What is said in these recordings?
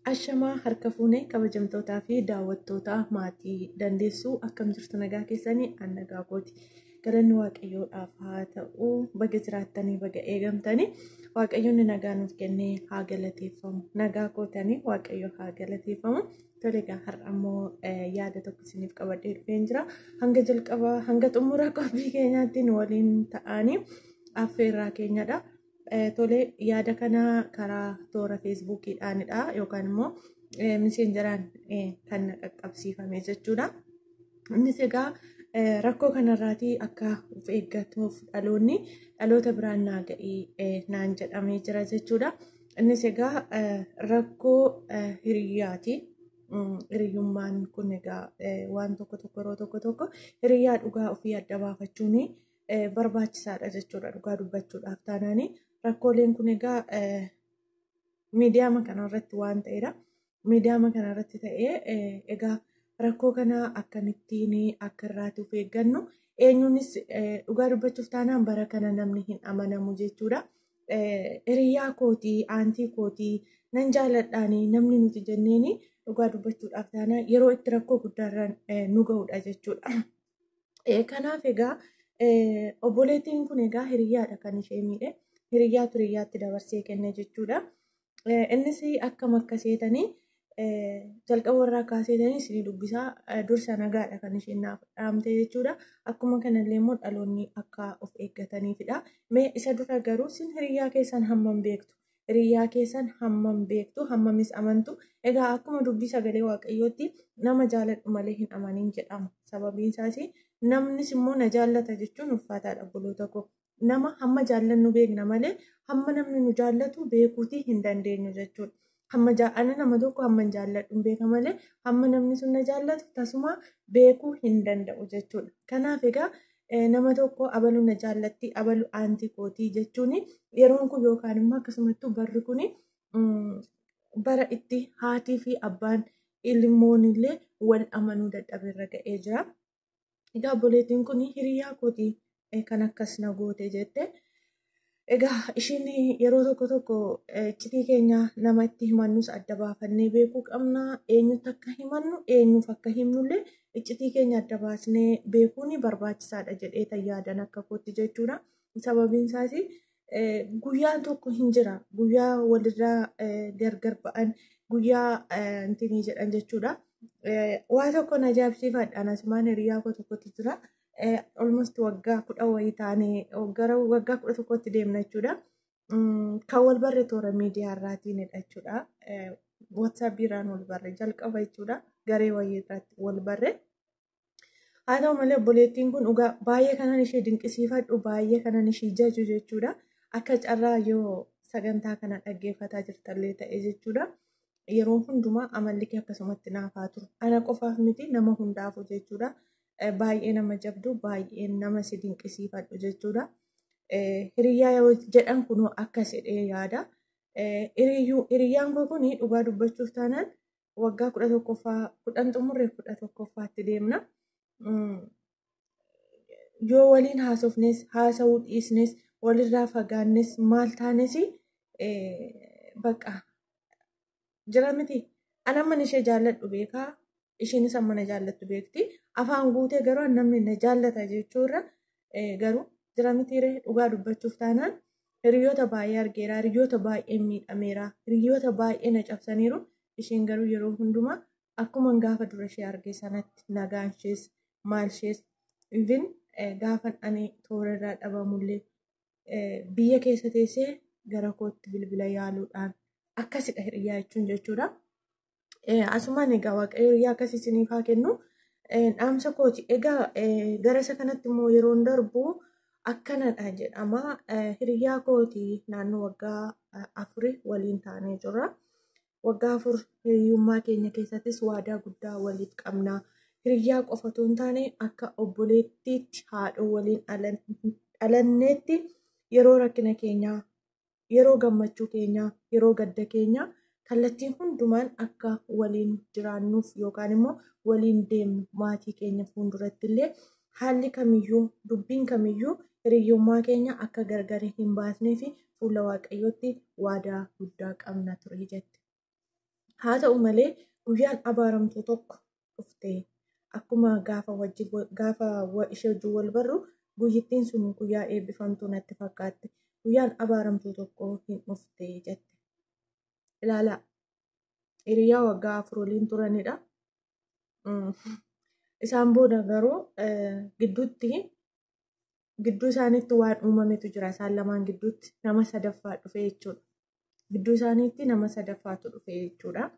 Ashamaa harka fuunee kabajamtootaa fi daawwattoota maatii dandeessuu akkam jirtu nagaa keessanii an nagaa kooti. Galanni waaqayyoodhaaf haa ta'u baga jiraattanii baga eegamtanii waaqayyoonni nagaa nuuf kennee haa galateeffamu. Nagaa kootanii waaqayyo haa galateeffamu. Tole egaa har'a immoo yaada tokko isiniif qabadhee dhufeen jira. Hanga jalqabaa hanga xumura qophii keenyaatti nu waliin ta'anii affeerraa keenyadha. Tole yaada kana karaa toora feesbuukiidhaanidha yookaan immoo miseenjeraan kan qaqqabsiifame jechuudha. Innis egaa rakkoo kanarraatii akka of eeggatuuf dhaloota biraan naa ga'ii naan jedhamee jira jechuudha. Innis egaa rakkoo hiriyyaati. Hiriyyummaan kun egaa waan tokko yeroo tokko hiriyyaa dhugaa ofii adda baafachuun barbaachisaadha jechuudha. Dhugaa dubbachuudhaaf taanaanii. Rakkooleen kun egaa miidiyaa kanarratti waan ta'edha. Miidiyaa kanarratti ta'ee egaa rakkoo kana akkamittiin akka irraati of eeggannu eenyuunis dhugaa dubbachuuf taanaan bara kana namni hin amanamu jechuudha. Hiriyyaa kootii, aantii kootii nan jaalladhaanii namni nuti jenneeni dhugaa dubbachuudhaaf taanaan yeroo itti rakkoo guddaarraan nu gahudha jechuudha. Kanaaf egaa obboleettiin kun egaa hiriyyaadha kan ishee miidhe. Hiriyyaatti dabarsee kenne jechuudha. Innis akkam akka seetanii jalqaba warraa kaaseetanii isin dubbisaa dursa nagaadha kan isheen naaf dhaamte jechuudha. Akkuma kanallee immoo dhaloonni akka of eeggataniifidha. Mee isa dura garuu isin hiriyyaa keessan hammam beektu? Hiriyyaa keessan hammam beektu? Hammamis amantu? Egaa akkuma dubbii sagalee waaqayyootti nama jaaladhu malee hin amanin jedhama. Sababiin isaas namnis immoo na jaallata jechuun ulfaataadha obboloota koo. Nama hamma jaallannu beekna malee hamma namni nu jaallatu beekuutii hin dandeenyu jechuudha. Ani nama tokko hamma hin jaalladhu beeka malee hamma namni sun na jaallatu tasuma beekuu hin danda'u jechuudha. Kanaaf egaa nama tokko abaluu na jaallatti abaluu aantii kootii jechuun yeroon kun yookaan immoo akkasumattuu barri kun bara itti haatii fi abbaan ilmoon illee wal amanuu dadhabeerra ga'ee jira. Egaa obboleettiin kun hiriyyaa kootii. Kan akkas na goote jette. Egaa ishiin yeroo tokko iccitii keenya nama itti himannus adda baafannee beekuu qabna. Eenyutti akka himannu eenyuuf akka himnullee iccitii keenya adda baasnee beekuun barbaachisaadha jedhee yaadan akka kootti jechuudha. Sababiin isaas guyyaan tokko hin jira. Guyyaa walirraa gargar ba'an guyyaa intinii jedhan jechuudha. Waa tokko na ajaa'ibsiifadhaan asumaan hiriyyaa koo tokkotti jira. Almost waggaa 10 wayii taanee gara waggaa 11tti deemna jechuudha. Kan wal barre toora miidiyaa irraatiinidha jechuudha. WhatsApp irraan wal barre jalqaba jechuudha. Garee wayii irratti wal barre. Haa ta'u malee obboleettiin kun dhugaa baay'ee kanan ishee dinqisiifadhu baay'ee kanan ishee jaju jechuudha. Akka carraa yoo sagantaa kana dhaggeeffataa jirtallee ta'e jechuudha. Yeroo hundumaa amalli kee akkasumatti naafaa turu. Ana qofaaf miti nama hundaafu jechuudha. Baay'ee nama jabdu baay'ee nama si dinqisiifadhu jechuudha. Hiriyyaa yoo jedhan kun akkas jedhee yaada. Hiriyyaan koo kun dhugaa dubbachuuf taanaan waggaa 10 xumurree 11ffaatti deemna. Yoo waliin haasofnes haasa'uu dhiisnes walirraa fagaannes maal taanes bakka jira miti. Ana mana ishee jaalladhu beekaa. Isheenis amma na jaallattu beekti. Afaan guutee garuu namni na jaallata jechuurra garuu jira mitiiree dhugaa dubbachuuf taanaan hiriyoota baay'ee argeera. Hiriyoota baay'ee miidhameera. Hiriyoota baay'ee na cabsaniiru. Isheen garuu yeroo hundumaa akkuma gaafa dura ishee arge sanatti nagaan ishees maal ishees even gaafa ani toora irraa dhabamullee biyya keessa teessee gara kootti bilbila yaaluudhaan akkasidha hiriyyaa jechuun jechuudha. Asumaan egaa waaqayyo hiriyyaa akkasii isiniif haa kennu. Dhaamsa kooti. Egaa gara isa kanatti immoo yeroo darbu akkanadha jedhama. Hiriyyaa kooti naannoo waggaa 4 waliin taanee jirra. Waggaa 4 hiriyyummaa keenya keessattis waadaa guddaa waliif qabna. Hiriyyaa qofa otoo hin taane akka obboleettiitti haadhoo waliin dhalanneetti yeroo rakkina keenyaa, yeroo gammachuu keenyaa, yeroo gadda keenyaa kallattiin hundumaan akka waliin jiraannuuf yookaan immoo waliin deemnu maatii keenya fuulduratti illee haalli kamiyyuu dubbiin kamiyyuu hiriyyummaa keenya akka gargar hin baasnee fi fuula waaqayyootti waadaa guddaa qabna ture jette. Haa ta'u malee guyyaan abaaramtuu tokko dhuftee akkuma gaafa ishee wajjin wal barru guyyittiin sun guyyaa eebbifamtuu natti fakkaatti. Guyyaan abaaramtuu tokko hin dhuftee jette. Ilaalaa hiriyaa waggaa 4 waliin turanidha. Isaan booda garuu gidduu isaaniitti waan uumametu jira. Isaan lamaan gidduutti nama sadaffaa dhufe jechuudha. Gidduu isaaniitti nama sadaffaatu dhufe jechuudha.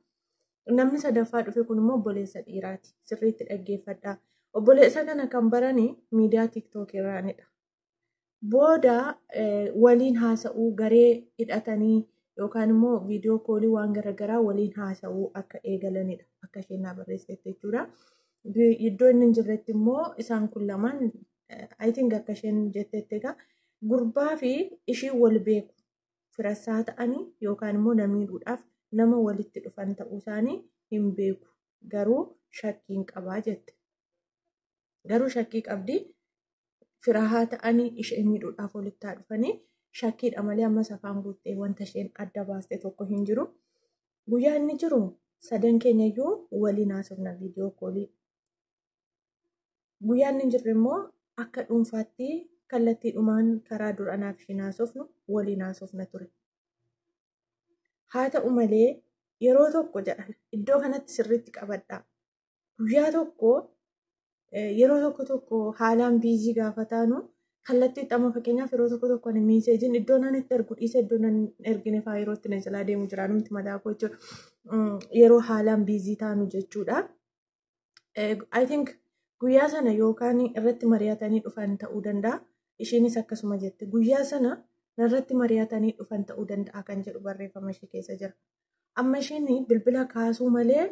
Namni sadaffaa dhufe kun immoo obboleessa dhiiraati. Sirriitti dhaggeeffadhaa. Obboleessa kana kan barani miidiyaa TikTok irraanidha. Booda waliin haasa'uu garee hidhatanii yookaan immoo viidiyoo koolii waan garaagaraa waliin haasa'uu akka eegalanidha. Akka isheen barreessite jechuudha. Iddoo inni hin jirretti immoo isaan kun lamaan I think akka isheen jettetti egaa gurbaa fi ishii wal beeku firassaa ta'anii yookaan immoo namiidhuudhaaf nama walitti dhufan ta'uu isaanii hin beeku. Garuu shakkiin qabaa jette. Garuu shakkii qabdi. Firahaa ta'anii ishee miidhuudhaaf walitti dhufanii shakkiidha malee ammas afaan guuttee wanta isheen adda baaste tokko hin jiru. Guyyaa inni jiru sadan keenyayyuu waliin haasofna viidiyoo koolii. Guyyaa inni jirru immoo akka dhuunfaatti kallattiidhumaan karaa duranaaf isheen haasofnu waliin haasofna ture. Haa ta'u malee yeroo tokko jedhan iddoo kanatti sirriitti qabadhaa. Guyyaa tokko yeroo tokko haalaan biizii gaafa taanu kallattiitti amma fakkeenyaaf yeroo tokko ani miiseejiin iddoo nan itti ergu dhiise iddoo nan ergine fa'aa yeroo itti na jalaa deemu jira namti mataa koo jechuudha. Yeroo haalaan biizii taanu jechuudha. I think guyyaa sana yookaan irratti mari'atanii dhufan ta'uu danda'a. Isheenis akkasuma jette guyyaa sana irratti mari'atanii dhufan ta'uu danda'a kan jedhu barreeffama ishee keessa jira. Amma isheen bilbila kaasuu malee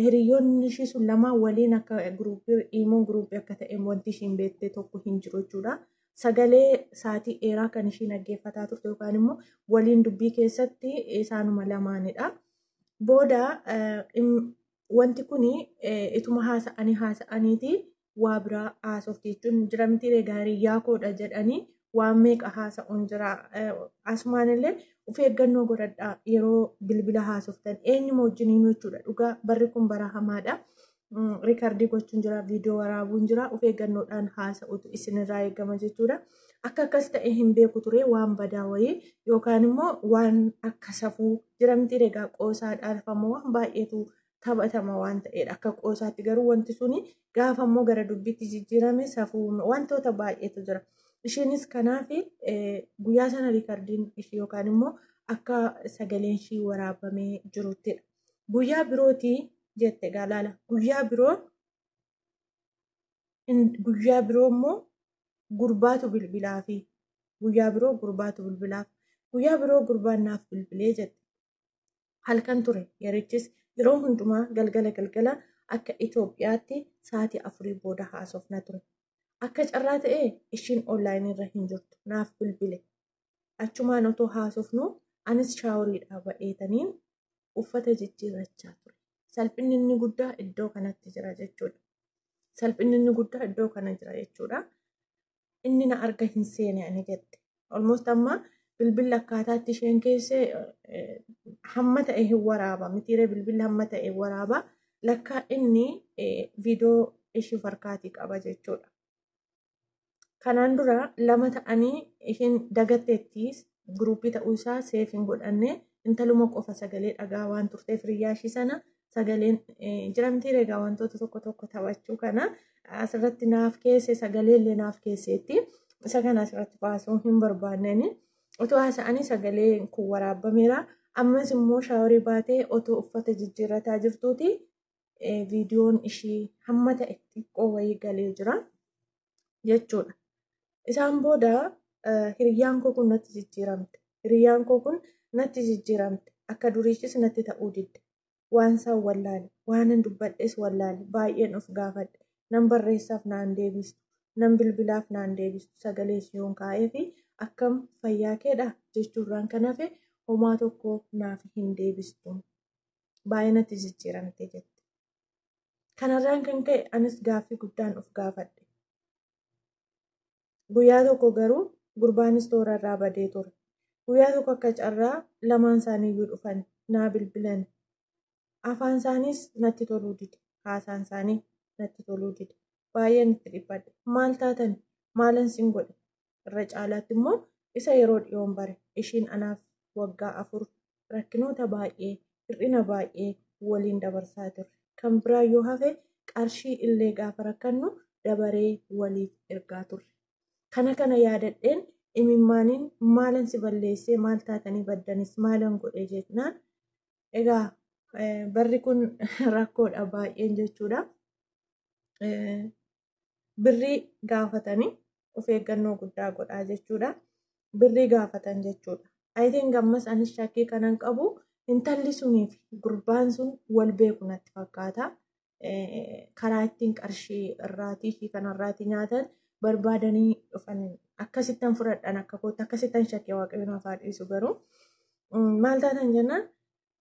hiriyoonni ishii sun lama waliin akka guruupii akka ta'e wanti ishiin beekte tokko hin jiru jechuudha. Sagalee saatii dheeraa kan ishiin dhaggeeffataa turte yookaan immoo waliin dubbii keessatti isaanuma lamaanidha. Booda wanti kun ituma haasa'aniiti waa biraa haasofti jechuun jiramtii gaarii yaakoodha jedhanii waan meeqa haasa'uun jira. Asumaan illee of eeggannoo godhadhaa yeroo bilbila haasoftan eenyuma wajjiniin jechuudha. Dhugaa barri kun bara hamaadha. Riikardii gochuun jira, viidiyoo waraabuun jira. Of eeggannoodhaan haasa'utu isinirraa eegama jechuudha. Akka akkas ta'e hin beeku ture waan badaa wayii yookaan immoo waan akka safuu jiramtii egaa qoosaadhaan famoo waan baay'eetu taphatama waan ta'edha. Akka qoosaatti garuu wanti suni gaafa immoo gara dubbiitti jijjiirame safuu wantoota baay'eetu jira. Isheenis kanaaf guyyaa sana riikardiin ishee yookaan immoo akka sagaleen ishee waraabamee jiruttidha. Guyyaa birootii jette gaalaala. Guyyaa biroo immoo gurbaatu bilbilaafi. Guyyaa biroo gurbaatu bilbilaaf. Guyyaa biroo gurbaan naaf bilbilee jette. Halkan ture yerichis yeroo hundumaa galgala akka Itoophiyaatti sa'aatii 4 booda haasofna ture. Akka carraa ta'ee ishiin onlaayinii irra hin jirtu naaf bilbile. Achumaan otoo haasofnu anis shaaworiidhaa ba'eetaniin uffata jijjiirrachaa ture. Salphinni inni guddaa iddoo kanatti jira jechuudha. Salphinni inni guddaa iddoo kana jira jechuudha. Inni na arga hin seene ani jette. Almost amma bilbilli akkaataatti isheen keessee hamma ta'e hin waraaba. Mitiiree bilbilli hamma ta'e hin waraaba. Lakkaa inni viidiyoo ishii farkaatii qaba jechuudha. Kanaan dura lama ta'anii isheen dagatteettis guruupii ta'uu isaa seef hin godhanne intaluma qofa sagalee dhagaa waan turteef hiriyyaa ishii sana sagaleen jiramtii egaa wantoota tokko taphachuu kana asirratti naaf keesse sagalee illee naaf keesseetti isa kana asirratti baasuu hin barbaanneen otoo haasa'anii sagaleen kun waraabbameera. Ammas immoo shaaworii baatee otoo uffata jijjiirrataa jirtuuti viidiyoon ishii hamma ta'e xiqqoo wayii galee jira jechuudha. Isaan booda hiriyyaan koo kun natti jijjiiramte. Hiriyyaan koo kun natti jijjiiramte. Akka duriichis natti ta'uu didde. Waan isaan wallaale, waan hin dubbadhes wallaale, baay'een of gaafadhe. Nan barreessaaf naan deebistu, nan bilbilaaf naan deebistu, sagalee siyoon kaa'ee fi akkam fayyaa keedha jechuurraan kan hafe homaa tokko naaf hin deebistu. Baay'ee natti jijjiiramte jette. Kanarraan kan ka'e anis gaaffii guddaan of gaafadhe. Guyyaa tokko garuu gurbaanis toora irraa badee ture. Guyyaa tokko akka carraa lamaan isaaniiyyuu dhufan naa bilbilan. afaan isaaniis natti toluu dide. Haasaan isaanii natti toluu dide. Baay'een itti dhiphadhe. Maal taatan maalan sin godhe? Irra caalaatti immoo isa yeroo dhiyoon bare ishiin anaaf waggaa 4 rakkinoota baay'ee hir'ina baay'ee waliin dabarsaa turre. Kan biraa yoo hafe qarshii illee gaafa rakkannu dabaree waliif ergaa turre. Kana yaadadheen imimmaaniin maalan si balleessee maal taatanii baddanis maalan godhe jennaan egaa barri kun rakkoodha baay'een jechuudha. Birrii gaafatanii of eeggannoo guddaa godhaa jechuudha. Birrii gaafatan jechuudha. Ayitiin gammas anis shakkii kanan qabu intalli sunii fi gurbaan sun wal beeku natti fakkaata. Karaa ittiin qarshii irraatii fi kanarraatii nyaatan barbaadanii dhufan akkasittan fudhadhan akka kootti akkasittan shakkii waaqayyoon afaa dhiisu garuu maal taatan jennaan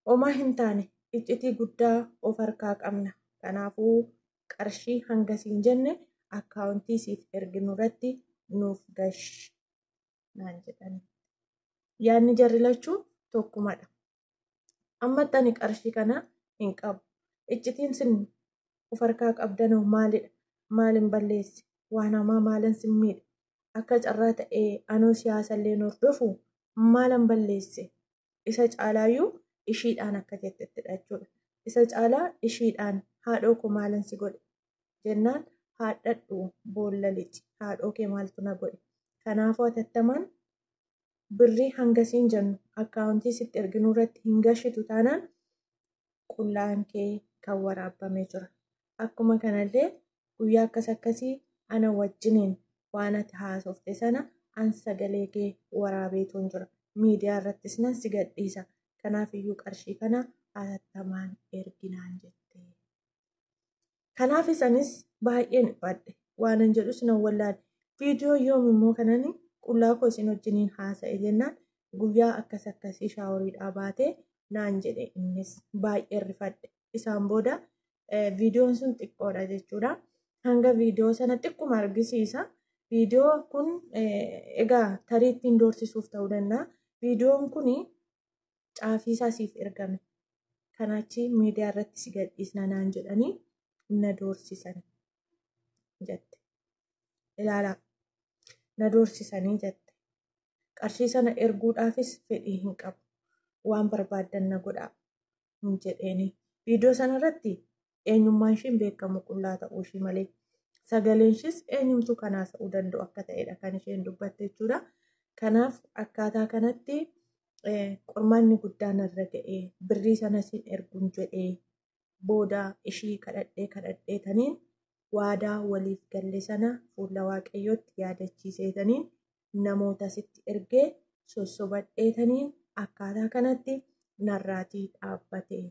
homaa hin taane iccitii guddaa of harkaa qabna. Kanaafuu qarshii hangasiin jenne akkaawuntii siif erginu irratti nuuf gashi naan jedhani. Yaadni jarri lachuu tokkumadha. Ammatti ani qarshii kana hin qabu. Iccitiin sin of harkaa qabdanoo maalidha? Maalin balleesse? Waan hamaa maalan sin miidhe? Akka carraa ta'ee anoo siyaasallee hordofu maalan balleesse? Isa caalaayyuu ishiidhaan akka jettettidha jechuudha. Isa caalaa ishiidhaan haadhoo koo maalan si godhe jennaan haadhadhu boolla lixi haadhoo kee maaltu na godhe. Kanaafuu atattamaan birrii hangasiin jennu akkaawuntii sitti erginuu irratti hin gashitu taanaan qullaan kee kan waraabamee jira. Akkuma kanallee guyyaa akkasii ana wajjiniin waan ati haasofte sana an sagalee kee waraabeetuun jira. Miidiyaa irrattis nan si gadhiisa. Kanaafiyyuu qarshii kana atattamaan erginaan jette. Kanaaf isanis baay'een dhiphadhe. Waanan jedhus nan wallaale. Viidiyoo yoom immoo kanani qullaa koo isin wajjiniin haasa'e jennaan guyyaa akkasii shaaworiidhaa baatee naan jedhe innis baay'ee rifadhe. Isaan booda viidiyoon sun xiqqoodha jechuudha. Hanga viidiyoo sana xiqquma argisiisa. Viidiyoo kun egaa tarii ittiin doorsisuuf ta'uu danda'a. Viidiyoon kun caafiisaa siif ergame. Kanachi miidiyaa irratti si gadhiisna naan jedhanii na doorsisan jette. Ilaalaa. Na doorsisanii jette. Qarshii sana erguudhaafis fedhii hin qabu. Waan barbaaddan na godhaa hin jedheeni. Viidiyoo sana irratti eenyummaan ishiin beekamu qullaa ta'uu ishii malee sagaleen ishiis eenyumtu kanaas ta'uu danda'u akka ta'edha kan isheen dubbatte jechuudha. Kanaaf akkaataa kanatti qormaanni guddaan irra ga'ee birrii sana siin erguun jedhee booda ishii kadhadheetaniin waadaa waliif galle sana fuula waaqayyootti yaadachiiseetaniin namoota sitti ergee sossobadheetaniin akkaataa kanatti narraatii dhaabbatee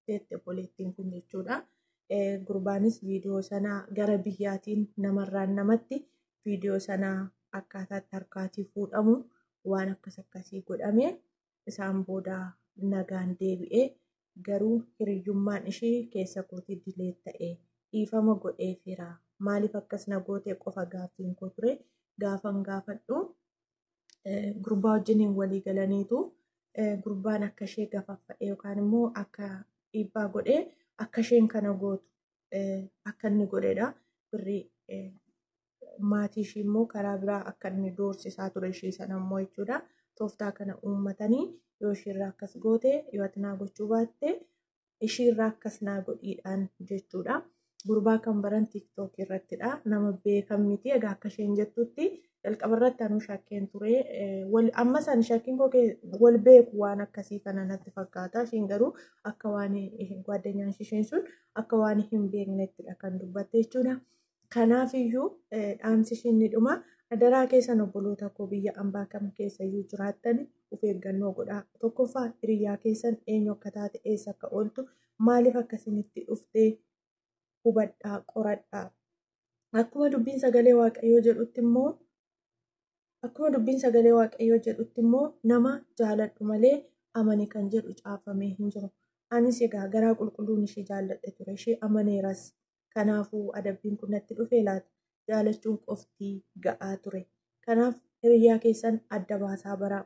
jette obboleettiin kun jechuudha. Gurbaanis viidiyoo sanaa gara biyyaatiin namarraan namatti viidiyoo sanaa akkaataatti harkaatii fuudhamu waan akkasii godhamee isaan booda nagaan deebi'ee garuu hiriyyummaan ishii keessa kootii dilee ta'ee dhiifama godhee fira. Maaliif akkas na gootee qofa gaaffiin koo ture. Gaafan gaafadhu gurbaa wajjiniin walii galaniitu gurbaan akka ishee gafaffa'ee yookaan immoo akka dhiibbaa godhee akka isheen kana gootu akka inni godhedha. Birrii maatii ishii immoo karaa biraa akka inni doorsisaa ture ishii sana immoo jechuudha. Tooftaa kana uummatanii yoo ishiirraa akkas goote yoo ati naa gochuu baatte ishiirraa akkas naa godhiidhaan jechuudha. Gurbaa kan baran TikTok irrattidha. Nama beekan miti. Egaa akka isheen jettutti jalqaba irratti anuu shakkeen ture. Ammas ani shakkiin koo wal beeku waan akkasii kana natti fakkaata. Isheen garuu akka waan gaaddanyaan isheen sun akka waan hin beeknettidha kan dubbatte jechuudha. Kanaafiyyuu dhaamsi isheen ni dhuma. Adaraa keessan obboloota koo biyya ambaa kam keessayyuu jiraattan of eeggannoo godhaa. Tokkoffaa hiriyyaa keessan eenyu akka taate eessa akka ooltu maaliif akkasinitti dhuftee hubadhaa qoradhaa. Akkuma dubbiin sagalee waaqayyoo jedhutti immoo nama jaaladhu malee amani kan jedhu caafamee hin jiru. Anis egaa garaa qulqulluun ishee jaalladhe ture. Ishee amaneeras. Kanaafuu adabbiin kun natti dhufee laata. Jaalachuun qofti ga'aa ture. Kanaaf hiriyyaa keessan adda baasaa baraa.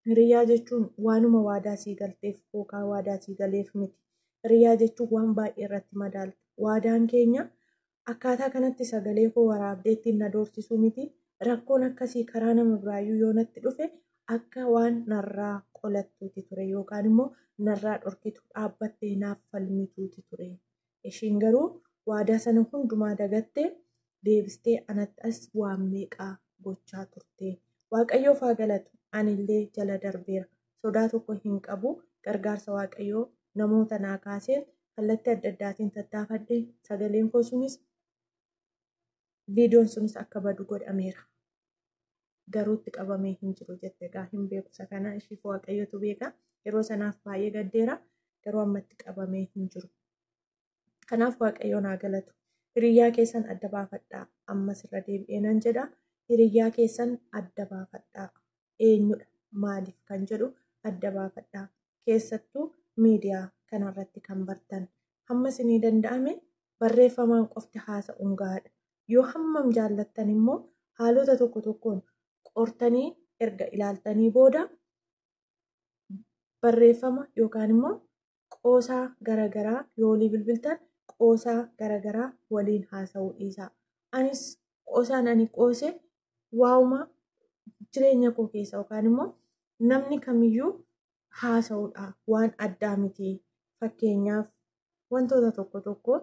Hiriyyaa jechuun waanuma waadaa sii galteef yookaan waadaa sii galeef miti. Hiriyaa jechuun waan baay'ee irratti madaaltu. Waadaan keenya akkaataa kanatti sagalee koo waraabdee ittiin na doorsisuu miti. Rakkoon akkasii karaa nama biraayyuu yoo natti dhufe akka waan narraa qolattuuti ture yookaan immoo narraa dhorkitu dhaabbattee naaf falmituuti ture. Ishiin garuu waadaa sana hundumaa dagattee deebistee anatti as waan meeqaa gochaa turte. Waaqayyoof haa galatu. Anillee jala darbeera. Sodaa tokko hin qabu. Gargaarsa waaqayyoo namoota naa kaaseen kallattii adda addaatiin tattaafadhee sagaleen koo sunis viidiyoon sunis akka badu godhameera. Garuu itti qabamee hin jiru jette egaa hin beeku isa kana ishiif waaqayyotu beeka. Yeroo sanaaf baay'ee gaddeera. Garuu amma itti qabamee hin jiru. Kanaaf waaqayyoon haa galatu. Hiriyaa keessan adda baafadhaa. Ammas irra deebi'ee nan jedha. Hiriyaa keessan adda baafadhaa. Eenyudha? Maaliif kan jedhu adda baafadhaa. Keessattuu miidiyaa kanarratti kan bartan. Hamma isinii danda'ame barreeffamaan qofti haasa'uun gahaadha. Yoo hammam jaallattan immoo haalota tokko tokkoon qortanii erga ilaaltanii booda barreeffama yookaan immoo qoosaa garaagaraa yoo walii bilbiltan qoosaa garaagaraa waliin haasa'uu dhiisaa. Anis qoosaan ani qoose waa'uma jireenya koo keessa yookaan immoo namni kamiyyuu haasa'uudha waan addaa miti. Fakkeenyaaf wantoota tokko tokko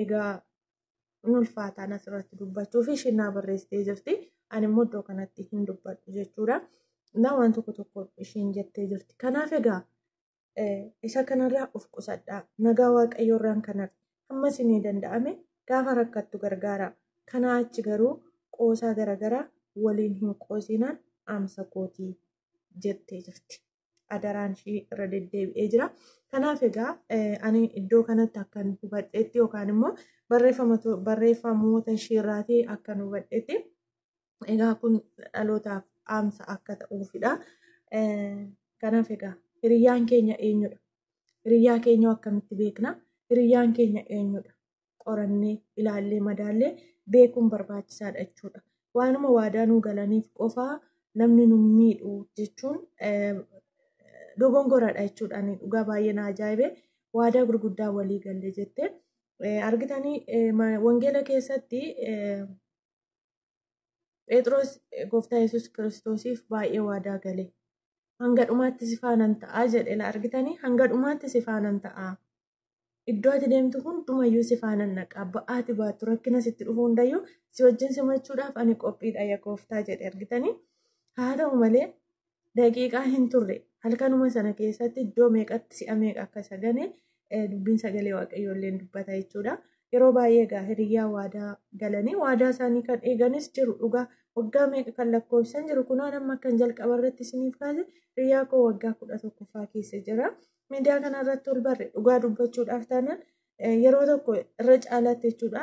egaa ulfaataan asirratti dubbachuu fi ishiin naa barreessitee jirti. Ani immoo iddoo kanatti hin dubbadhu jechuudha. Waan tokko tokko ishiin jettee jirti. Kanaaf egaa isa kanarraa of qusadhaa. Nagaa waaqayyoorraan kanarra hamma isinii danda'ame gaafa rakkattu gargaara. Kanaa achi garuu qoosaa garaagaraa waliin hin qoosinaan amsa kootii jettee jirti. Adaraan ishii irra deddeebi'ee jira. Kanaaf egaa ani iddoo kanatti akkan hubadheetti yookaan immoo barreeffamoota ishiirraatii akkan hubadheetti egaa kun dhalootaaf amsa akka ta'uufidha. Kanaaf egaa hiriyyaan keenya eenyudha? Hiriyyaa keenya akkamitti beekna? Hiriyyaan keenya eenyudha? Qorannee ilaallee madaallee beekuun barbaachisaadha jechuudha. Waanuma waadaa nuu galaniif qofaa namni nu miidhu jechuun dogongoradha jechuudha. Ani dhugaa baay'ee na ajaa'ibe waadaa gurguddaa walii galle jettee argitanii wangeela keessatti Phexros gooftaa Yesuus Kiristoosiif baay'ee waadaa gale. Hanga dhumaatti si faanan ta'aa jedhe argitanii hanga dhumaatti si faanan ta'aa. Iddoo ati deemtu hundumayyuu si faanan naqa. Ba'aati baattu rakkina sitti dhufu hundayyuu si wajjin simachuudhaaf ani qophiidha yaa gooftaa jedhe argitanii. Haa ta'u malee daqiiqaa hin turre halkanuma sana keessatti iddoo meeqatti si'a meeqa akka sagane dubbiin sagalee waaqayyoolleen dubbata jechuudha. Yeroo baay'ee egaa hiriyyaa waadaa galanii waadaa isaanii kan eeganis jiru dhugaa waggaa meeqa kan lakkoofsan jiru kunoo amma kan jalqaba irratti isiniif kaase hiriyyaa koo waggaa 11ffaa keessa jira. Miidiyaa kanarratti ol barre dhugaa dubbachuudhaaf taanaan yeroo tokko irra caalaatti jechuudha.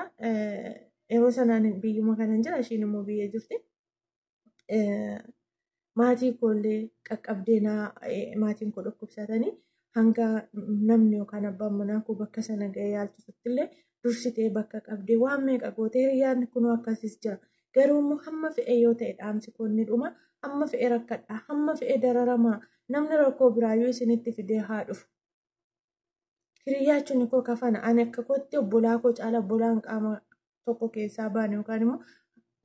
Yeroo sanaan biyyuma kanan jira ishiin immoo biyya jirti. Maatii koollee qaqqabdeenaa maatiin koo dhukkubsatanii hanga namni yookaan abbaan manaa koo bakka sana ga'ee yaalchisutti illee dursitee bakka qabdee waan meeqa gootee hiriyyaan kunoo akkasis jira. Garuu immoo hamma fe'ee yoo ta'e dhaamsi koo inni dhuma hamma fe'ee rakkadhaa hamma fe'ee dararamaa namni rakkoo biraayyuu isinitti fidee haa dhufu. Hiriyyaachuun koo kafana ani akka kootti obbolaa koo caala obbolaan qaama tokko keessaa baane yookaan immoo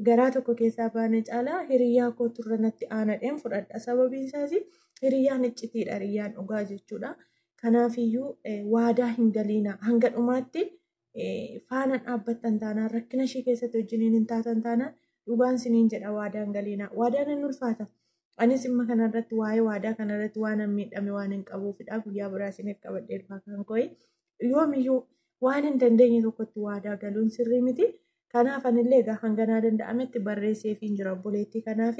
garaa tokko keessaa baane caalaa hiriyyaa koo turre natti aanadheen fudhadha. Sababiin isaas hiriyyaan iccitiidha hiriyyaan dhugaa jechuudha. Kanaafiyyuu waadaa hin galiina hanga dhumaatti faana dhaabbattan taanaan rakkina ishii keessatti wajjiniin hin taatan taanaan dhugaan siniin jedha waadaan galiina. Waadaan hin ulfaata. Anis dhimma kanarratti waa'ee waadaa kanarratti waan hin miidhame waan hin qabuufidha. Guyyaa biraa isiniif qabadhee dhufaa kan koyi. Yoomiyyuu waan hin dandeenye tokkotti waadaa galuun sirrii miti. Kanaaf anillee egaa hanganaa danda'ametti barreessee fi jira obboleettii kanaaf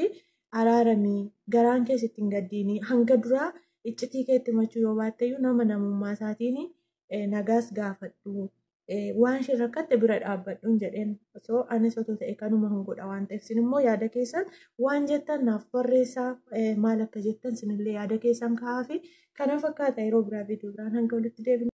araaramii garaan keessatti hin gaddiinii hanga duraa iccitii keetti machuu yoo baatteyyuu nama namummaa isaatiin nagaas gaafadhu waan isheen rakkatte bira dhaabbadhuun jedheen osoo anis otoo ta'e kanuma hin godha waan ta'eef sin immoo yaada keessan waan jettan naaf barreessaa maal akka jettan sinillee yaada keessan kaa'aa fi kana fakkaata yeroo biraa viidiyoo biraan hanga walitti deebina.